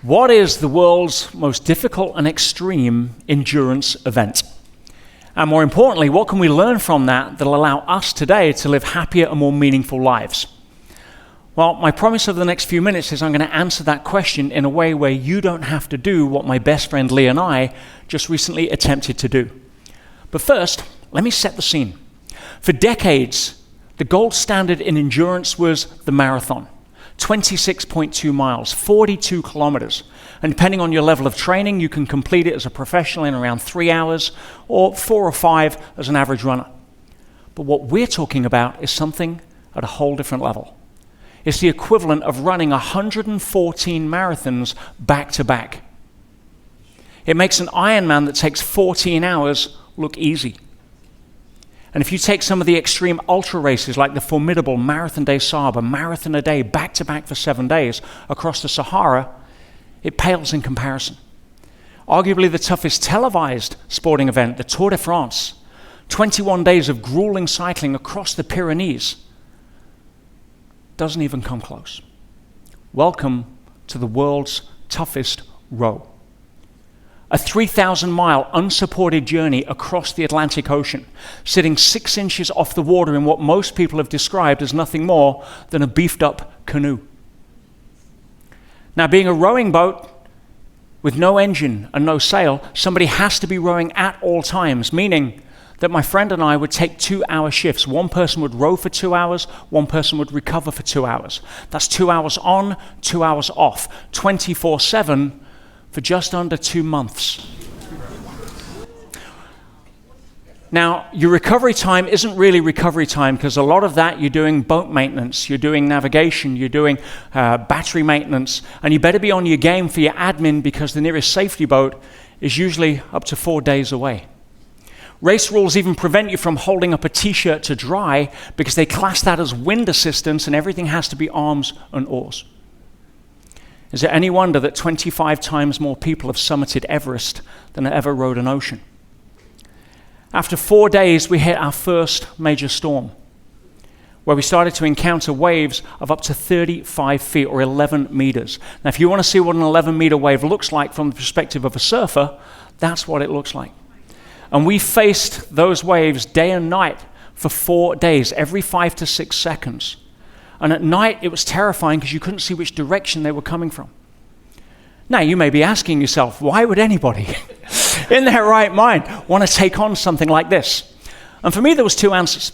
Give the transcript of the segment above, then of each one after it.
What is the world's most difficult and extreme endurance event? And more importantly, what can we learn from that that'll allow us today to live happier and more meaningful lives? Well, my promise over the next few minutes is I'm going to answer that question in a way where you don't have to do what my best friend Lee and I just recently attempted to do. But first, let me set the scene. For decades, the gold standard in endurance was the marathon. 26.2 miles, 42 kilometers. And depending on your level of training, you can complete it as a professional in around 3 hours or 4 or 5 as an average runner. But what we're talking about is something at a whole different level. It's the equivalent of running 114 marathons back to back. It makes an Ironman that takes 14 hours look easy. And if you take some of the extreme ultra races like the formidable Marathon des Sables, a marathon a day, back-to-back for 7 days across the Sahara, it pales in comparison. Arguably the toughest televised sporting event, the Tour de France, 21 days of grueling cycling across the Pyrenees, doesn't even come close. Welcome to the world's toughest row. A 3,000-mile unsupported journey across the Atlantic Ocean, sitting 6 inches off the water in what most people have described as nothing more than a beefed-up canoe. Now, being a rowing boat with no engine and no sail, somebody has to be rowing at all times, meaning that my friend and I would take 2-hour shifts. One person would row for 2 hours, one person would recover for 2 hours. That's 2 hours on, 2 hours off, 24/7, for just under 2 months. Now, your recovery time isn't really recovery time because a lot of that you're doing boat maintenance, you're doing navigation, you're doing battery maintenance, and you better be on your game for your admin because the nearest safety boat is usually up to 4 days away. Race rules even prevent you from holding up a t-shirt to dry because they class that as wind assistance and everything has to be arms and oars. Is it any wonder that 25 times more people have summited Everest than ever rode an ocean? After 4 days, we hit our first major storm, where we started to encounter waves of up to 35 feet or 11 meters. Now, if you want to see what an 11-meter wave looks like from the perspective of a surfer, that's what it looks like. And we faced those waves day and night for 4 days, every 5 to 6 seconds. And at night, it was terrifying because you couldn't see which direction they were coming from. Now, you may be asking yourself, why would anybody in their right mind want to take on something like this? And for me, there was 2 answers.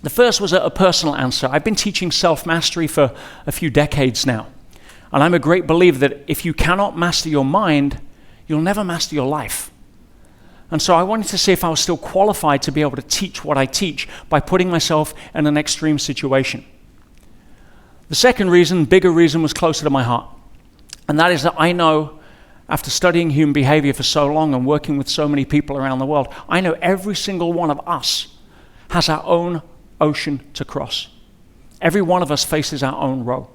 The first was a personal answer. I've been teaching self-mastery for a few decades now. And I'm a great believer that if you cannot master your mind, you'll never master your life. And so I wanted to see if I was still qualified to be able to teach what I teach by putting myself in an extreme situation. The second reason, bigger reason, was closer to my heart. And that is that I know, after studying human behavior for so long and working with so many people around the world, I know every single one of us has our own ocean to cross. Every one of us faces our own row.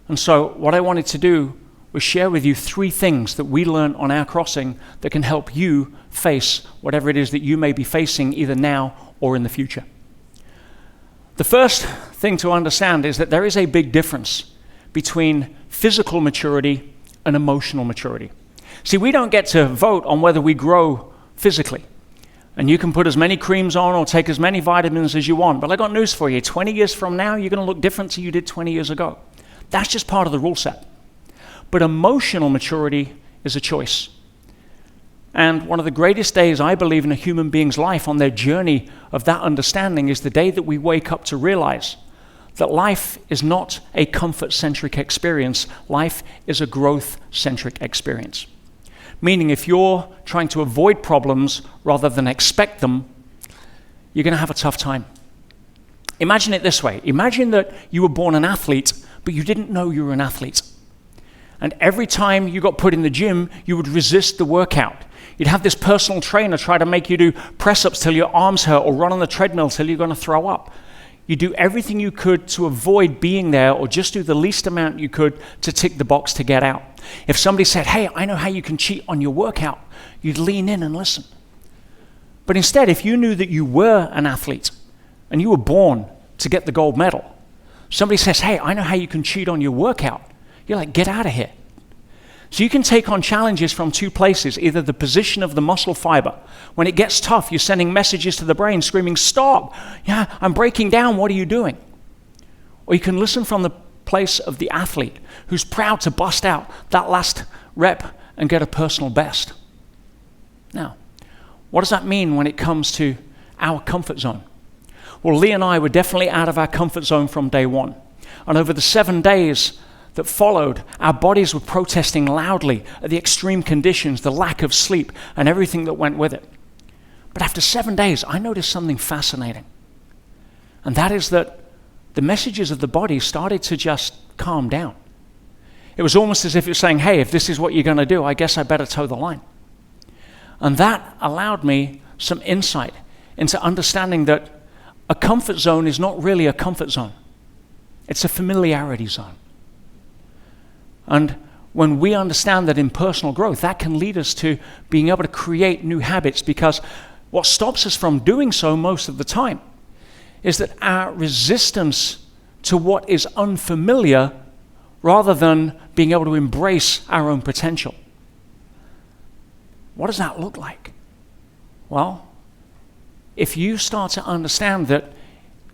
And so what I wanted to do was share with you 3 things that we learned on our crossing that can help you face whatever it is that you may be facing either now or in the future. The first thing to understand is that there is a big difference between physical maturity and emotional maturity. See, we don't get to vote on whether we grow physically. And you can put as many creams on or take as many vitamins as you want. But I got news for you. 20 years from now, you're going to look different to you did 20 years ago. That's just part of the rule set. But emotional maturity is a choice. And one of the greatest days, I believe, in a human being's life on their journey of that understanding is the day that we wake up to realize that life is not a comfort-centric experience. Life is a growth-centric experience. Meaning if you're trying to avoid problems rather than expect them, you're going to have a tough time. Imagine it this way. Imagine that you were born an athlete, but you didn't know you were an athlete. And every time you got put in the gym, you would resist the workout. You'd have this personal trainer try to make you do press-ups till your arms hurt or run on the treadmill till you're going to throw up. You do everything you could to avoid being there or just do the least amount you could to tick the box to get out. If somebody said, hey, I know how you can cheat on your workout, you'd lean in and listen. But instead, if you knew that you were an athlete and you were born to get the gold medal, somebody says, hey, I know how you can cheat on your workout, you're like, get out of here. So you can take on challenges from two places, either the position of the muscle fiber. When it gets tough, you're sending messages to the brain screaming, stop, yeah, I'm breaking down, what are you doing? Or you can listen from the place of the athlete who's proud to bust out that last rep and get a personal best. Now, what does that mean when it comes to our comfort zone? Well, Lee and I were definitely out of our comfort zone from day one. And over the 7 days that followed, our bodies were protesting loudly at the extreme conditions, the lack of sleep, and everything that went with it. But after 7 days, I noticed something fascinating. And that is that the messages of the body started to just calm down. It was almost as if it was saying, hey, if this is what you're going to do, I guess I better toe the line. And that allowed me some insight into understanding that a comfort zone is not really a comfort zone. It's a familiarity zone. And when we understand that in personal growth, that can lead us to being able to create new habits, because what stops us from doing so most of the time is that our resistance to what is unfamiliar rather than being able to embrace our own potential. What does that look like? Well, if you start to understand that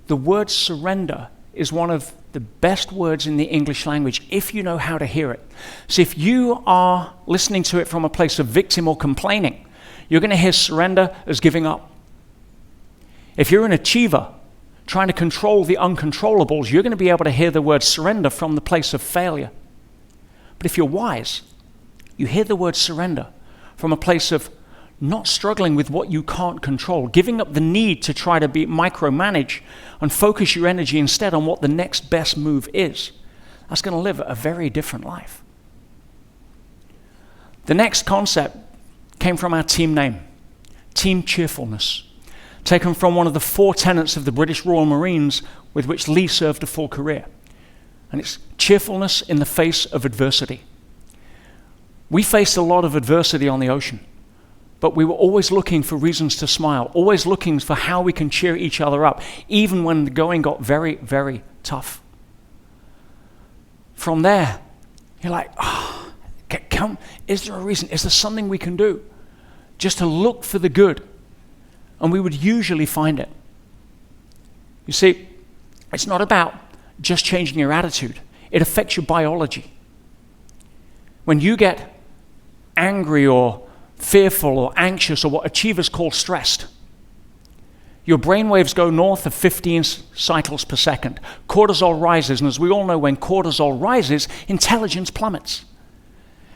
the word surrender is one of the best words in the English language, if you know how to hear it. So if you are listening to it from a place of victim or complaining, you're going to hear surrender as giving up. If you're an achiever trying to control the uncontrollables, you're going to be able to hear the word surrender from the place of failure. But if you're wise, you hear the word surrender from a place of not struggling with what you can't control, giving up the need to try to be micromanage and focus your energy instead on what the next best move is. That's going to live a very different life. The next concept came from our team name, Team Cheerfulness, taken from one of the 4 tenets of the British Royal Marines with which Lee served a full career. And it's cheerfulness in the face of adversity. We faced a lot of adversity on the ocean, but we were always looking for reasons to smile, always looking for how we can cheer each other up, even when the going got very, very tough. From there, you're like, is there a reason? Is there something we can do? Just to look for the good. And we would usually find it. You see, it's not about just changing your attitude. It affects your biology. When you get angry or fearful or anxious or what achievers call stressed, your brain waves go north of 15 cycles per second. Cortisol rises, and as we all know, when cortisol rises, intelligence plummets.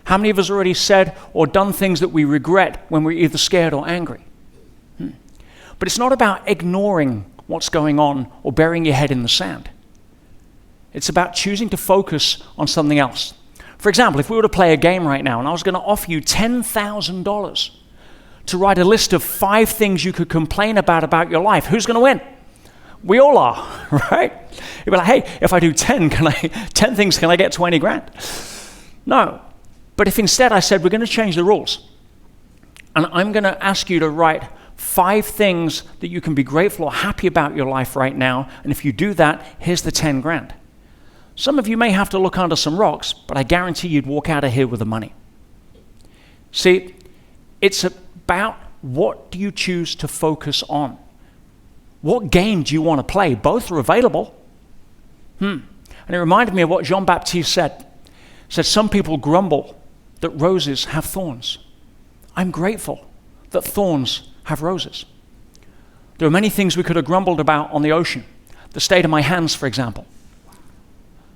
How many of us already said or done things that we regret when we're either scared or angry? But it's not about ignoring what's going on or burying your head in the sand. It's about choosing to focus on something else. For example, if we were to play a game right now and I was going to offer you $10,000 to write a list of 5 things you could complain about your life, who's going to win? We all are, right? You'd be like, hey, if I do 10 things, can I get 20 grand? No. But if instead I said, we're going to change the rules, and I'm going to ask you to write 5 things that you can be grateful or happy about your life right now, and if you do that, here's the 10 grand. Some of you may have to look under some rocks, but I guarantee you'd walk out of here with the money. See, it's about what do you choose to focus on? What game do you want to play? Both are available. And it reminded me of what Jean-Baptiste said. He said, some people grumble that roses have thorns. I'm grateful that thorns have roses. There are many things we could have grumbled about on the ocean. The state of my hands, for example,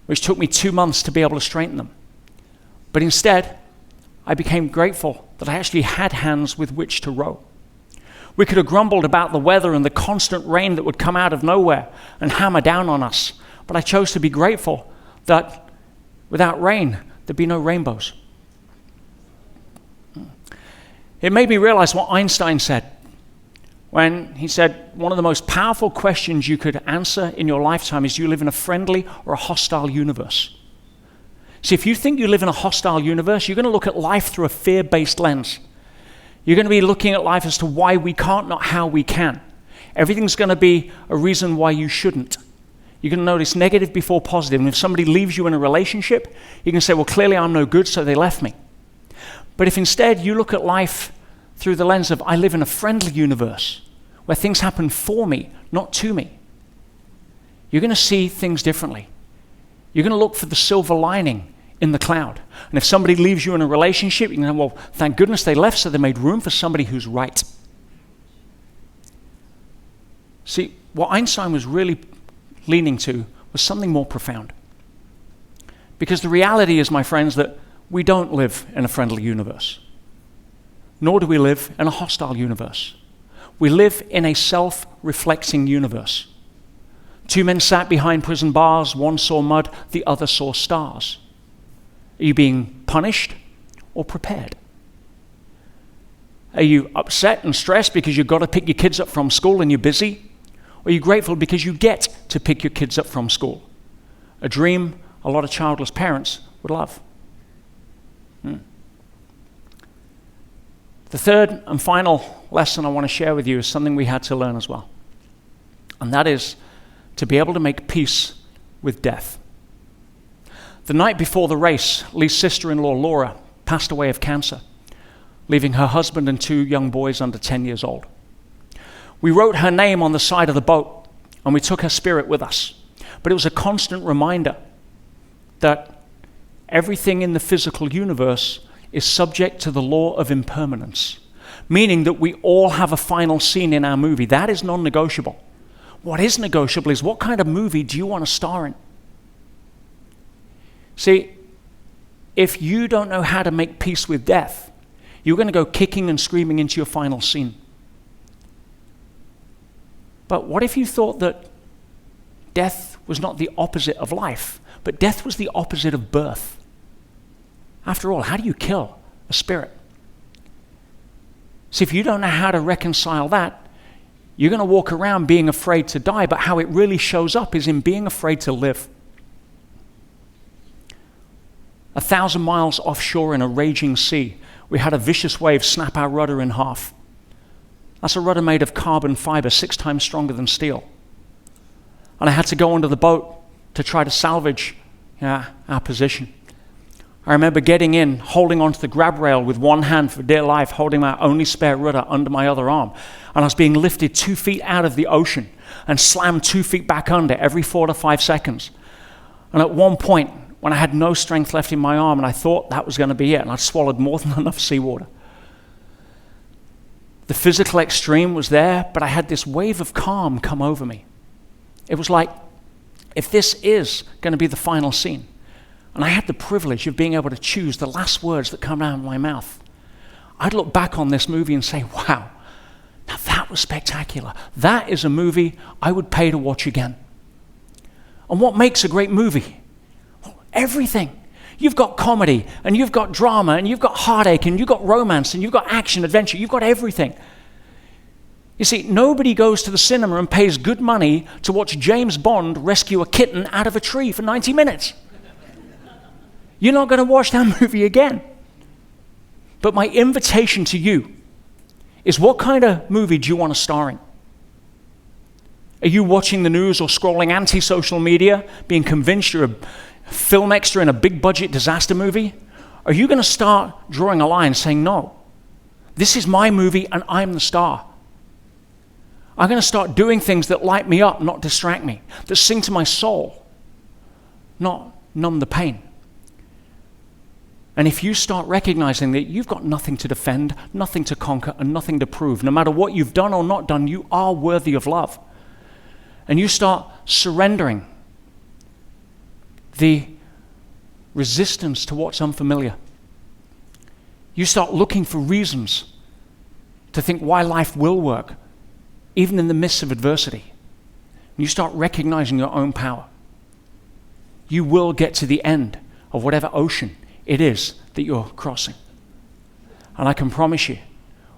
which took me 2 months to be able to straighten them. But instead, I became grateful that I actually had hands with which to row. We could have grumbled about the weather and the constant rain that would come out of nowhere and hammer down on us. But I chose to be grateful that without rain, there'd be no rainbows. It made me realize what Einstein said when he said, one of the most powerful questions you could answer in your lifetime is, do you live in a friendly or a hostile universe? See, if you think you live in a hostile universe, you're going to look at life through a fear-based lens. You're going to be looking at life as to why we can't, not how we can. Everything's going to be a reason why you shouldn't. You're going to notice negative before positive. And if somebody leaves you in a relationship, you can say, well, clearly I'm no good, so they left me. But if instead you look at life through the lens of, I live in a friendly universe where things happen for me, not to me, you're going to see things differently. You're going to look for the silver lining in the cloud. And if somebody leaves you in a relationship, you can go, well, thank goodness they left, so they made room for somebody who's right. See, what Einstein was really leaning to was something more profound. Because the reality is, my friends, that we don't live in a friendly universe. Nor do we live in a hostile universe. We live in a self-reflecting universe. Two men sat behind prison bars, one saw mud, the other saw stars. Are you being punished or prepared? Are you upset and stressed because you've got to pick your kids up from school and you're busy? Or are you grateful because you get to pick your kids up from school? A dream a lot of childless parents would love. The third and final lesson I want to share with you is something we had to learn as well. And that is to be able to make peace with death. The night before the race, Lee's sister-in-law, Laura, passed away of cancer, leaving her husband and 2 young boys under 10 years old. We wrote her name on the side of the boat, and we took her spirit with us. But it was a constant reminder that everything in the physical universe is subject to the law of impermanence, meaning that we all have a final scene in our movie. That is non-negotiable. What is negotiable is, what kind of movie do you want to star in? See, if you don't know how to make peace with death, you're going to go kicking and screaming into your final scene. But what if you thought that death was not the opposite of life, but death was the opposite of birth? After all, how do you kill a spirit? See, if you don't know how to reconcile that, you're going to walk around being afraid to die, but how it really shows up is in being afraid to live. 1,000 miles offshore in a raging sea, we had a vicious wave snap our rudder in half. That's a rudder made of carbon fiber, 6 times stronger than steel. And I had to go under the boat to try to salvage our position. I remember getting in, holding onto the grab rail with one hand for dear life, holding my only spare rudder under my other arm. And I was being lifted 2 feet out of the ocean and slammed 2 feet back under every 4 to 5 seconds. And at one point, when I had no strength left in my arm and I thought that was going to be it, and I'd swallowed more than enough seawater. The physical extreme was there, but I had this wave of calm come over me. It was like, if this is going to be the final scene, and I had the privilege of being able to choose the last words that come out of my mouth, I'd look back on this movie and say, wow, now that was spectacular. That is a movie I would pay to watch again. And what makes a great movie? Well, everything. You've got comedy, and you've got drama, and you've got heartache, and you've got romance, and you've got action, adventure. You've got everything. You see, nobody goes to the cinema and pays good money to watch James Bond rescue a kitten out of a tree for 90 minutes. You're not going to watch that movie again. But my invitation to you is, what kind of movie do you want to star in? Are you watching the news or scrolling anti-social media, being convinced you're a film extra in a big budget disaster movie? Are you going to start drawing a line saying, no, this is my movie and I'm the star? I'm going to start doing things that light me up, not distract me, that sing to my soul, not numb the pain. And if you start recognizing that you've got nothing to defend, nothing to conquer, and nothing to prove, no matter what you've done or not done, you are worthy of love. And you start surrendering the resistance to what's unfamiliar. You start looking for reasons to think why life will work, even in the midst of adversity. And you start recognizing your own power. You will get to the end of whatever ocean it is that you're crossing. And I can promise you,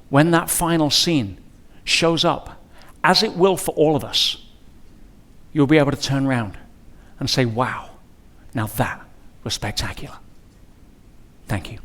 when that final scene shows up, as it will for all of us, you'll be able to turn around and say, wow, now that was spectacular. Thank you.